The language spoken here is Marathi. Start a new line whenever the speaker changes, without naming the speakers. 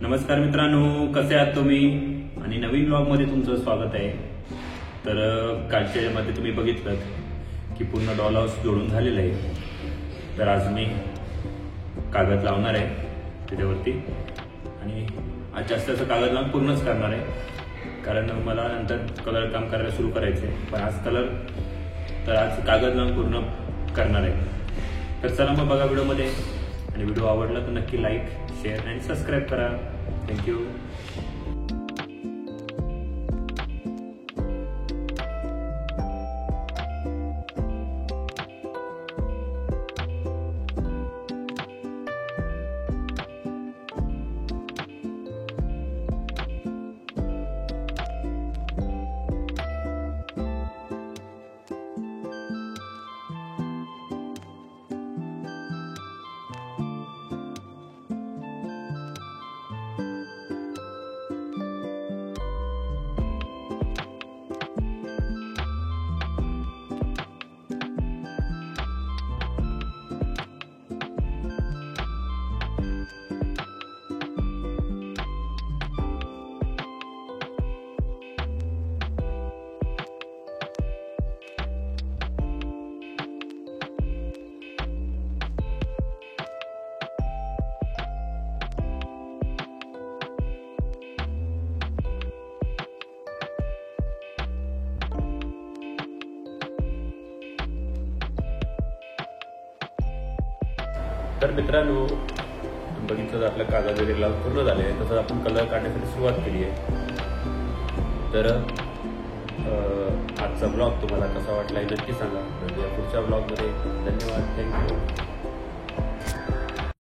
नमस्कार मित्रांनो, कसे आहात तुम्ही? आणि नवीन ब्लॉग मध्ये तुमचं स्वागत आहे। तर कालच्या मध्ये तुम्ही बघितलं की पूर्ण डॉल हाऊस जोडून झालेलं आहे। तर आज मी कागद लावणार आहे त्याच्यावरती आणि आज जास्त कागद लावून पूर्णच करणार आहे, कारण मला नंतर कलर काम करायला सुरू करायचं आहे। पण आज कागद लावून पूर्ण करणार आहे। तर चला मग बघा व्हिडिओमध्ये, आणि व्हिडिओ आवडला तर नक्की लाईक, शेअर आणि सबस्क्राईब करा। थँक्यू। तर मित्रांनो, बघितलं तर आपलं कागद वगैरे लावून पूर्ण झाले आहे। तसंच आपण कलर काढण्यासाठी सुरुवात केली आहे। तर आजचा ब्लॉग तुम्हाला कसा वाटला हे नक्की सांगा। म्हणजे पुढच्या ब्लॉगमध्ये धन्यवाद, थँक्यू।